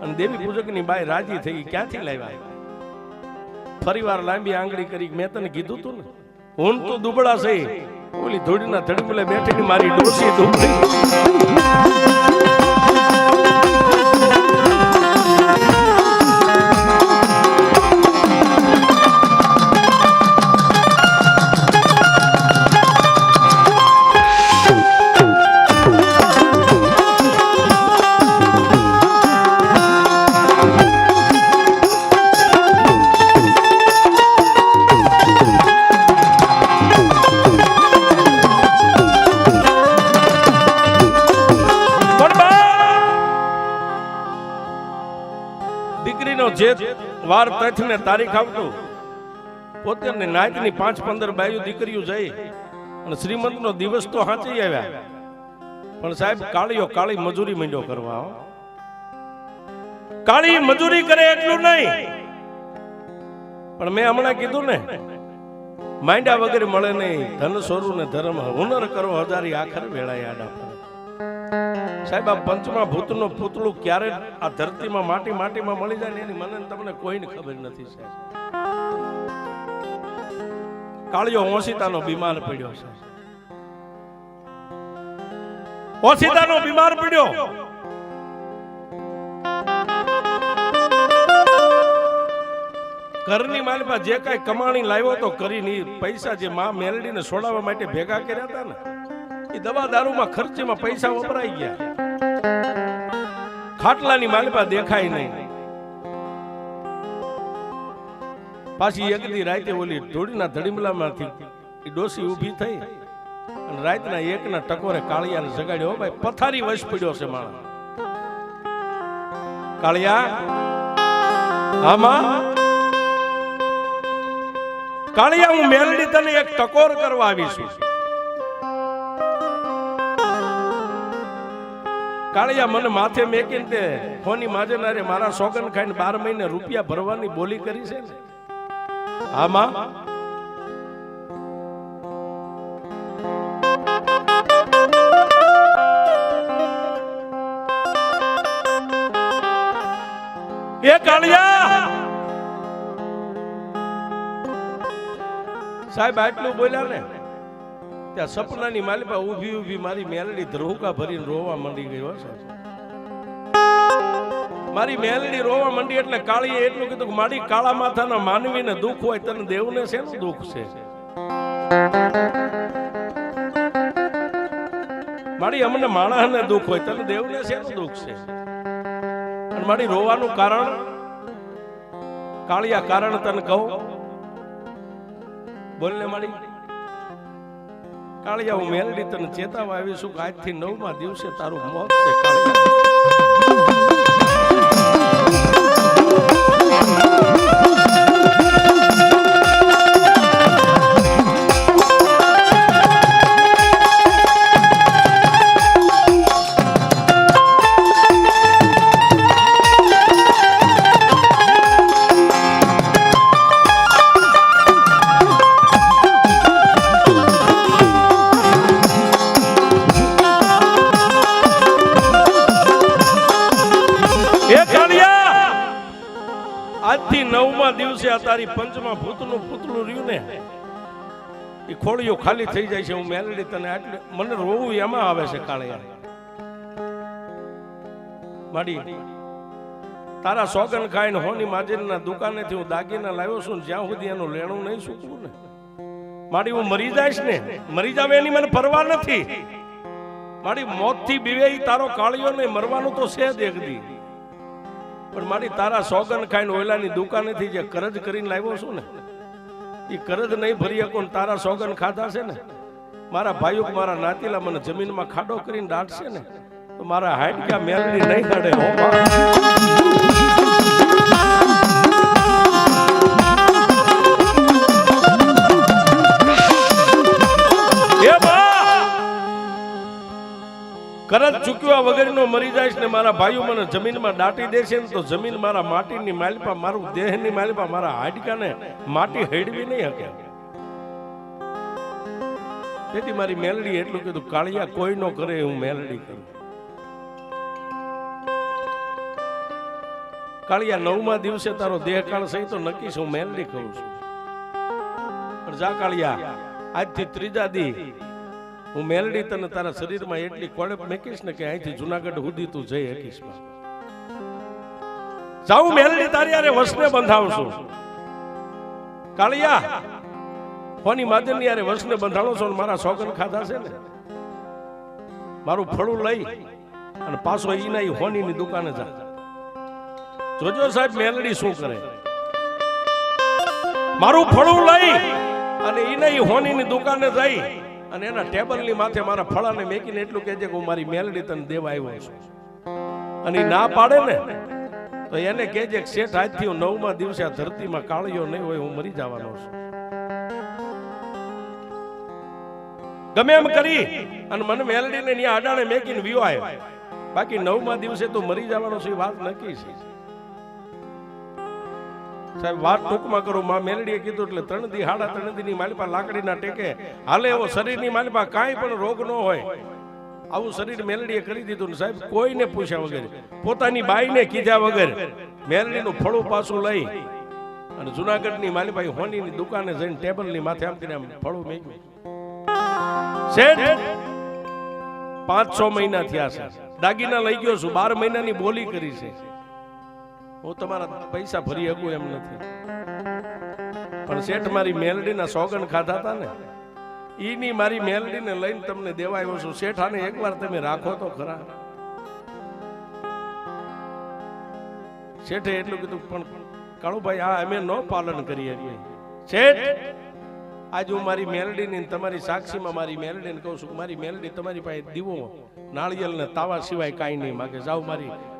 અને દેવી પૂજકની બાઈ રાજી થઈ. ક્યાંથી લાવ્યા? ફરીવાર લાંબી આંગળી કરી. મેં તને કીધું તું ને, હું તો દુબળા છે. ઓલી ધોડીના ધડમલે બેઠી મારી ડોસી દુબળી. જે વાર તથ ને તારીખ આવતું પોતે નાયકની 5-15 બાયુ દીકરીઓ જઈ અને શ્રીમંત નો દિવસ તો હાચી આવ્યા, પણ સાહેબ કાળીઓ કાળી મજૂરી માંડ્યો કરવા. કાળી મજૂરી કરે એટલું નહીં, પણ મેં હમણાં કીધું ને, માંડ્યા વગેરે મળે નહીં. ધન સોરું ને ધર્મ હુનર કરો હજારી આખર વેળાય આડા. સાહેબ આ પંચમા ભૂતનું પૂતળું ક્યારે આ ધરતીમાં માટીમાં મળી જાય ને એની મને તમને કોઈને ખબર નથી સાહેબ. કાળિયો ઓશિતાનો બીમાર પડ્યો છે. ઓશિતાનો બીમાર પડ્યો. ઘરની માલિપા જે કઈ કમાણી લાવ્યો તો કરીને પૈસા જે માં મેલડીને છોડાવવા માટે ભેગા કર્યા હતા ને, એ દવા દારૂમાં ખર્ચમાં પૈસા વપરાઈ ગયા. ખાટલાની માલિપા દેખાય નહીં. પાછી એક દી રાતે ઓલી ધોડીના ધડીમલામાંથી એ ડોસી ઊભી થઈ અને રાતના એકના ટકોરે કાળિયાને જગાડ્યો. ભાઈ પથારી વશ પડ્યો છે માણસ. કાળિયા, આમાં કાળિયા, હું મેલડી તને એક ટકોર કરવા આવી છું. કાળિયા, મને માથે મેકીને તે ફોની માજનારે મારા સોગન ખાઈને 12 મહિને રૂપિયા ભરવાની બોલી કરી છે ને. આમાં એ કાળિયા સાહેબ આટલું બોલ્યા ને ત્યાં સપનાની માલિપા ઊભી મારી મેલડી ધ્રુકા ભરીને રોવા માંડી ગઈ. મારી મેલડી રોવા માંડી એટલે કાળીએ એટલું કીધું કે મારી કાળા માથાના માનવીને દુઃખ હોય, તને દેવને શેનું દુઃખ છે? મારી અમને માણસને દુઃખ હોય, તને દેવને શેનું દુઃખ છે? અને મારી રોવાનું કારણ કાળિયા, કારણ તને કહું, બોલને મારી. કાળિયા, હું મેલડી તને ચેતાવા આવી છું કે આજથી 9મા દિવસે તારું મોત છે. કાળિયા, આજથી 9મા દિવસે આ તારી પંચમા ભૂતનું પૂતળું રહ્યું ને, એ ખોળીઓ ખાલી થઈ જાય છે. હું મેલડી તને આટલે મને રોવું એમાં આવે છે. કાળિયા, માડી તારા સોગન ખાઈને હોની માજેરના દુકાનેથી હું દાગીના લાવ્યો છું, જ્યાં સુધી એનું લેણું નહીં સૂકવું ને માડી, હું મરી જઈશ ને, મરી જાવે એની મને પરવા નથી. માડી મોતથી બીવે તારો કાળિયો ને મરવાનું તો છે જ એક દી, પણ મારી તારા સોગન ખાઈને ઓયલાની દુકાનેથી જે કરજ કરીને લાવ્યો છું ને, એ કરજ નહીં ભરી શકો. તારા સોગન ખાધા છે ને, મારા ભાઈઓ મારા નાતીલા મને જમીનમાં ખાડો કરીને દાટશે ને, તો મારા હાડકા મેલડી નહીં કાઢે. કરજ ચૂક્યા વગરનો મરી જાય ને, મારા ભાઈઓ મને જમીનમાં દાટી દેશે ને, તો જમીન મારા માટીની માલિપા, મારું દેહની માલિપા, મારા હાડકાને માટી હેડવી નહીં શકે. તેથી મારી મેલડી એટલું કીધું, કાળિયા કોઈ નો કરે હું મેલડી કરું. કાળિયા 9મા દિવસે તારો દેહ કાળ સહી તો નક્કી છું મેલડી કહું છું. પણ જા કાળિયા, આજથી ત્રીજા દી હું મેલડી તને તારા શરીરમાં એટલી કોળપ મેકીશ ને કે અહીંથી જુનાગઢ સુધી તું જઈ શકીશ. જાઉં મેલડી તારી હારે વસને બંધાવશું. કાળિયા, હોની માદરની હારે વસને બંધાણો છો ને મારા સોગન ખાધા છે ને, મારું ફળું લઈ અને પાછો ઈના હોનીની દુકાને જા. જોજો સાહેબ મેલડી શું કરે. મારું ફળું લઈ અને ઈના હોનીની દુકાને જઈ અને એના ટેબલની માથે મારા ફળાને મેકીને એટલું કહેજે કે હું મારી મેલડી તને દેવા આવ્યો છું. અને ના પાડે ને તો એને કહેજે કે શેઠ આજથી હું 9મા દિવસે આ ધરતીમાં કાળિયો નહીં હોય, હું મરી જવાનો છું. ગમે એમ કરી અને મને મેલડીને ત્યાં અડાણે મેકીને વિયો આવ્યો. બાકી 9મા દિવસે તો મરી જવાનો છે, વાત નક્કી છે સાહેબ. વાત ટૂંકમાં કરું, માં મેલડીએ કીધું એટલે 3 દી 3.5 દી ની માલિપા લાકડીના ટેકે હાલે એવો શરીરની માલિપા કાંઈ પણ રોગ ન હોય આવું શરીર મેલડીએ કરી દીધું ને સાહેબ. કોઈને પૂછ્યા વગર, પોતાની બાઈને કીધા વગર મેલડીનું ફળું પાછું લઈ અને જુનાગઢની માલિપાઈ હોનીની દુકાને જઈને ટેબલની માથે આમ કરીને ફળું મેક્યું. શેઠ 5-6 મહિના થયા છે, દાગીના લઈ ગયો છું, 12 મહિનાની બોલી કરી છે. હું તમારા પૈસા ભરી શકું એમ નથી, પણ શેઠ મારી મેલડીના સોગન ખાધા હતા ને, ઈની મારી મેલડીને લઈને તમને દેવા આવ્યો છું. શેઠ આને એકવાર તમે રાખો તો ખરા. શેઠે એટલું કીધું, પણ કાળુભાઈ આ અમે ન પાલન કરીએ. શેઠ આજ હું મારી મેલડીની તમારી સાક્ષીમાં મારી મેલડીને કહું છું, મારી મેલડી તમારી પાસે દીવો નાળિયેર ને તાવા સિવાય કાંઈ નહીં માગે. જાઓ,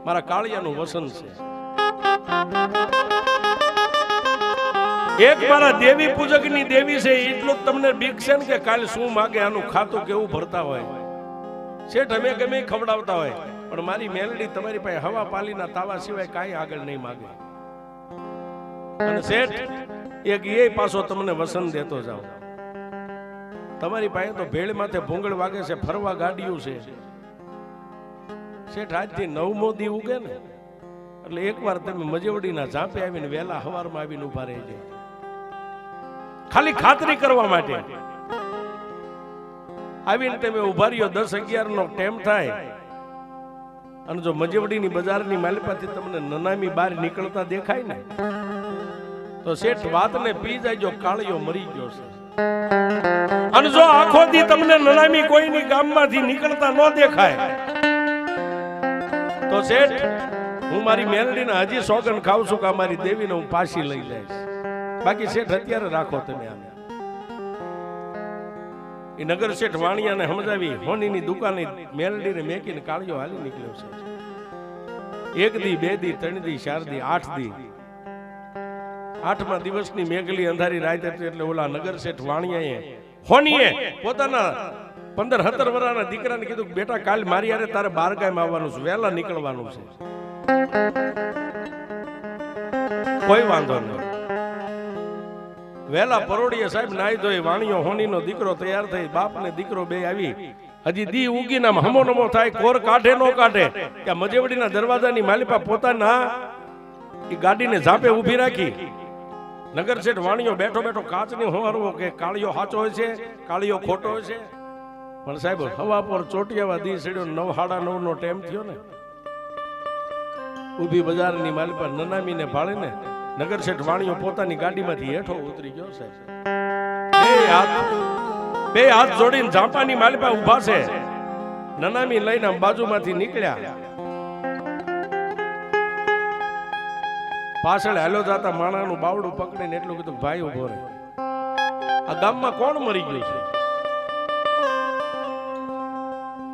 મારા કાળિયાનું વસન છે. એક મારા દેવી પૂજકની દેવી છે, એટલું તમને બીક છે ને કે કાલે શું માગે, આનું ખાતું કેવું ભરતા હોય. શેઠ અમે ગમે ખવડાવતા હોય, પણ મારી મેલડી તમારી પાસે હવા પાલીના તાવા સિવાય કાંઈ આગળ નહીં માગે. અને શેઠ એક એ પાછો તમને વસન દેતો જાઓ. તમારી પાસે તો ભેળ માથે ભૂંગળ વાગે છે, ફરવા ગાડીઓ છે. શેઠ આજથી 9મો દી ઉગે ને એટલે એકવાર તમે મજેવડીના ઝાંપે આવીને વહેલા હવારમાં આવીને ઉભા રહી જાય, ખાલી ખાતરી કરવા માટે. આવીને તમે ઉભા રહ્યો, 10-11 નો ટાઈમ થાય અને જો મજેવડીની બજારની માલિપાથી તમને નનામી બહાર નીકળતા દેખાય ને તો શેઠ વાતને પી જાય, જો કાળિયો મરી ગયો છે. અને જો આખો દી તમને નનામી કોઈની ગામમાંથી નીકળતા ન દેખાય તો શેઠ હું મારી મેલડીને હજી સોગન ખાઉં છું કે મારી દેવીને હું પાછી લઈ જઈશ. બાકી શેઠ અત્યારે રાખો તમે. આને એ નગર શેઠ વાણિયાને સમજાવી હોનીની દુકાને મેલડીને મેકીને કાળિયો હાલી નીકળ્યો છે. 1 દી 2 દી 3 દી 4 દી 8 દી 8મા દિવસની મેઘલી અંધારી રાત હતી એટલે ઓલા નગર શેઠ વાણિયાએ હોનીએ પોતાના 15-17 વર્ષના દીકરાને કીધું, બેટા કાલ મારી હારે તારે 12 ગામ આવવાનું છે, વહેલા નીકળવાનું છે. કોઈ વાંધો નહીં. વહેલા પરોડીએ સાહેબ નાઈ ધોઈ વાણિયો હોનીનો દીકરો તૈયાર થઈ, બાપ ને દીકરો બે આવી. હજી દી ઉગીને હમો નમો થાય, કોર કાઢે નો કાઢે કે મજેવડીના દરવાજાની માલિપા પોતાના એ ગાડીને ઝાંપે ઊભી રાખી. નગર શેઠ વાણિયો બેઠો બેઠો કાચની હોરવો કે કાળિયો સાચો હોય છે, કાળિયો ખોટો હોય છે. પણ સાહેબ હવા પર ચોટિયાવા દી સડ્યો, 9-9:30 નો ટાઈમ થયો ને, ઊભી બજારની માલિપા નનામીને ભાળે ને નગર શેઠ વાણિયો પોતાની ગાડીમાંથી હેઠો ઉતરી ગયો. સાહેબ બે હાથ જોડીને ઝાંપાની માલિપા ઊભા છે, નનામી લઈને બાજુમાંથી નીકળ્યા. પાછળ હાલ્યો જાતા માણાનું બાવડું પકડીને એટલું કીધું, ભાઈ ઉભો રહે, આ ગામમાં કોણ મરી ગયું છે?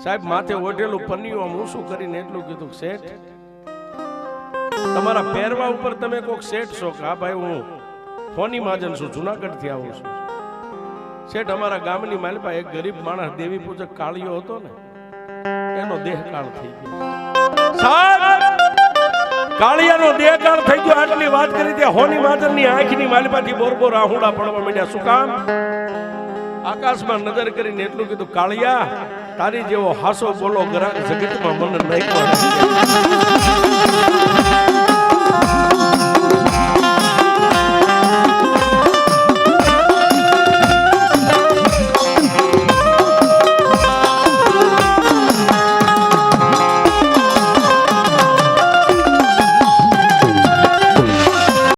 સાહેબ માથે ઓઢેલું પન્નિયું આમ ઊંચું કરીને એટલું કીધું, શેઠ તમારા પહેરવા ઉપર તમે કોક શેઠ છો કે? હા ભાઈ, હું ફોની મહાજન છું, જુનાગઢ થી આવું છું. શેઠ અમારા ગામની માલિપા એક ગરીબ માણસ દેવી પૂજક કાળિયો હતો ને, એનો દેહકાળ થઈ ગયો. કાળિયાનો દેહકાળ થઈ ગયો. આટલી વાત કરી ત્યાં હોની મહાજનની આંખની માલિપાથી બોર આહુડા પડવા માંડ્યા. શું કામ? આકાશમાં નજર કરીને એટલું કીધું, કાળિયા તારી જેવો હાસો બોલો ગ્રાહક જગતમાં મને નહીં.